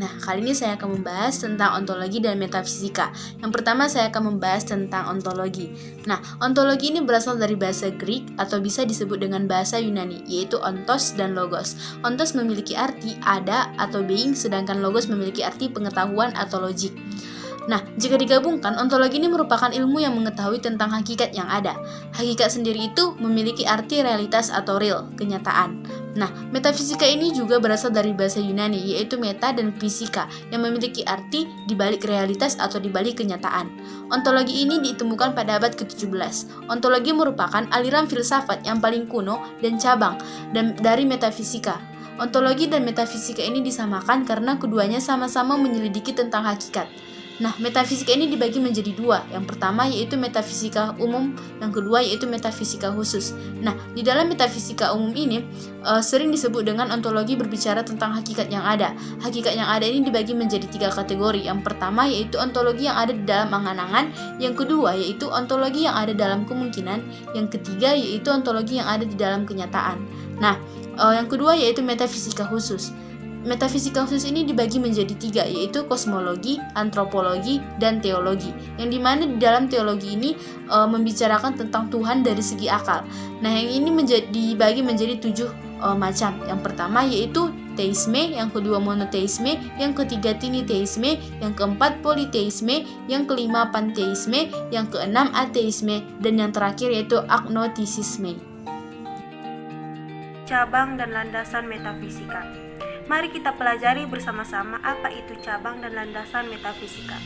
Nah, kali ini saya akan membahas tentang ontologi dan metafisika. Yang pertama saya akan membahas tentang ontologi. Nah, ontologi ini berasal dari bahasa Greek atau bisa disebut dengan bahasa Yunani, yaitu ontos dan logos. Ontos memiliki arti ada atau being, sedangkan logos memiliki arti pengetahuan atau logik. Nah, jika digabungkan, ontologi ini merupakan ilmu yang mengetahui tentang hakikat yang ada. Hakikat sendiri itu memiliki arti realitas atau real, kenyataan. Nah, metafisika ini juga berasal dari bahasa Yunani, yaitu meta dan fisika, yang memiliki arti di balik realitas atau di balik kenyataan. Ontologi ini ditemukan pada abad ke-17. Ontologi merupakan aliran filsafat yang paling kuno dan cabang dari metafisika. Ontologi dan metafisika ini disamakan karena keduanya sama-sama menyelidiki tentang hakikat. Nah, metafisika ini dibagi menjadi dua. Yang pertama yaitu metafisika umum, yang kedua yaitu metafisika khusus. Nah, di dalam metafisika umum ini sering disebut dengan ontologi berbicara tentang hakikat yang ada. Hakikat yang ada ini dibagi menjadi 3 kategori. Yang pertama yaitu ontologi yang ada di dalam angan-angan, yang kedua yaitu ontologi yang ada dalam kemungkinan, yang ketiga yaitu ontologi yang ada di dalam kenyataan. Nah, yang kedua yaitu metafisika khusus. Metafisika khusus ini dibagi menjadi 3, yaitu kosmologi, antropologi, dan teologi. Yang dimana di dalam teologi ini membicarakan tentang Tuhan dari segi akal. Nah, yang ini dibagi menjadi 7 macam. Yang pertama yaitu teisme, yang kedua monoteisme, yang ketiga tiniteisme, yang keempat politeisme, yang kelima panteisme, yang keenam ateisme, dan yang terakhir yaitu agnostisisme. Cabang dan landasan metafisika. Mari kita pelajari bersama-sama apa itu cabang dan landasan metafisika.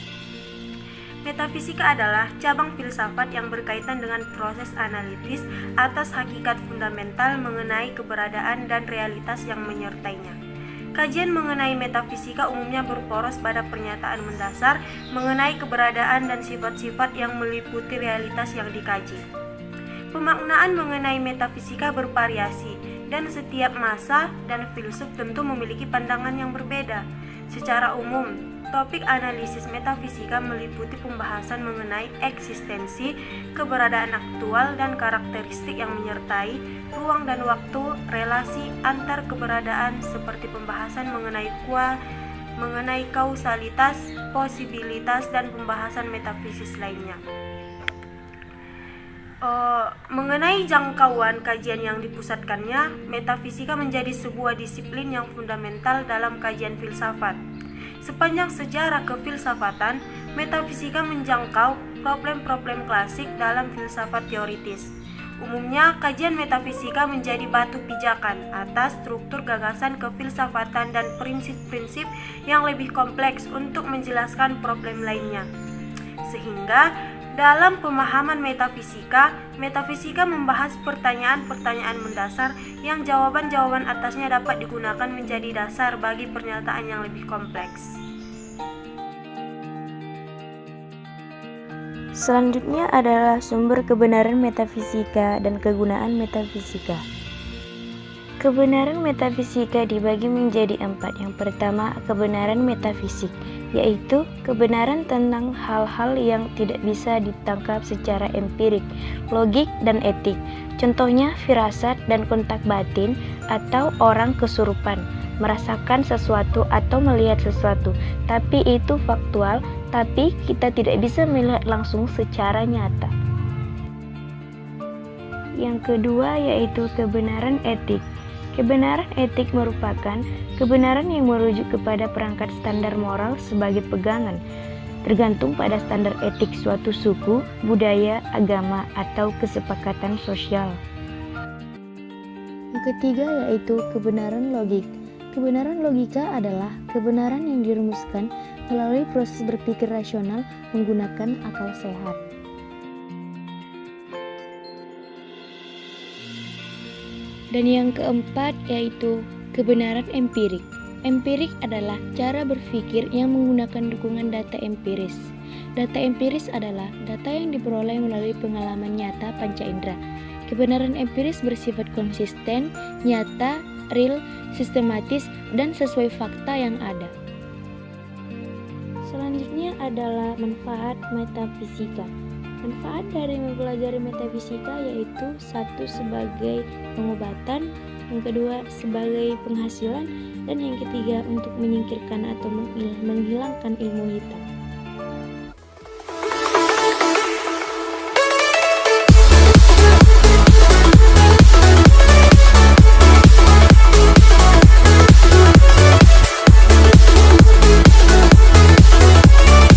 Metafisika adalah cabang filsafat yang berkaitan dengan proses analitis atas hakikat fundamental mengenai keberadaan dan realitas yang menyertainya. Kajian mengenai metafisika umumnya berporos pada pernyataan mendasar mengenai keberadaan dan sifat-sifat yang meliputi realitas yang dikaji. Pemaknaan mengenai metafisika bervariasi, dan setiap masa dan filsuf tentu memiliki pandangan yang berbeda. Secara umum, topik analisis metafisika meliputi pembahasan mengenai eksistensi, keberadaan aktual, dan karakteristik yang menyertai ruang dan waktu, relasi antar keberadaan seperti pembahasan mengenai kausalitas, posibilitas, dan pembahasan metafisis lainnya. Mengenai jangkauan kajian yang dipusatkannya, metafisika menjadi sebuah disiplin yang fundamental dalam kajian filsafat. Sepanjang sejarah kefilsafatan, metafisika menjangkau problem-problem klasik dalam filsafat teoritis. Umumnya, kajian metafisika menjadi batu pijakan atas struktur gagasan kefilsafatan dan prinsip-prinsip yang lebih kompleks untuk menjelaskan problem lainnya. Sehingga, dalam pemahaman metafisika membahas pertanyaan-pertanyaan mendasar yang jawaban-jawaban atasnya dapat digunakan menjadi dasar bagi pernyataan yang lebih kompleks. Selanjutnya adalah sumber kebenaran metafisika dan kegunaan metafisika. Kebenaran metafisika dibagi menjadi 4. Yang pertama, kebenaran metafisik, yaitu kebenaran tentang hal-hal yang tidak bisa ditangkap secara empirik, logik, dan etik. Contohnya firasat dan kontak batin, atau orang kesurupan, merasakan sesuatu atau melihat sesuatu, tapi itu faktual, tapi kita tidak bisa melihat langsung secara nyata. Yang kedua yaitu kebenaran etik. Kebenaran etik merupakan kebenaran yang merujuk kepada perangkat standar moral sebagai pegangan, tergantung pada standar etik suatu suku, budaya, agama, atau kesepakatan sosial. Yang ketiga yaitu kebenaran logik. Kebenaran logika adalah kebenaran yang dirumuskan melalui proses berpikir rasional menggunakan akal sehat. Dan yang keempat yaitu kebenaran empirik. Empirik adalah cara berpikir yang menggunakan dukungan data empiris. Data empiris adalah data yang diperoleh melalui pengalaman nyata panca indera. Kebenaran empiris bersifat konsisten, nyata, real, sistematis, dan sesuai fakta yang ada. Selanjutnya adalah manfaat metafisika. Manfaat dari mempelajari metafisika yaitu 1. Sebagai pengobatan, yang kedua sebagai penghasilan, dan yang ketiga untuk menyingkirkan atau menghilangkan ilmu hitam.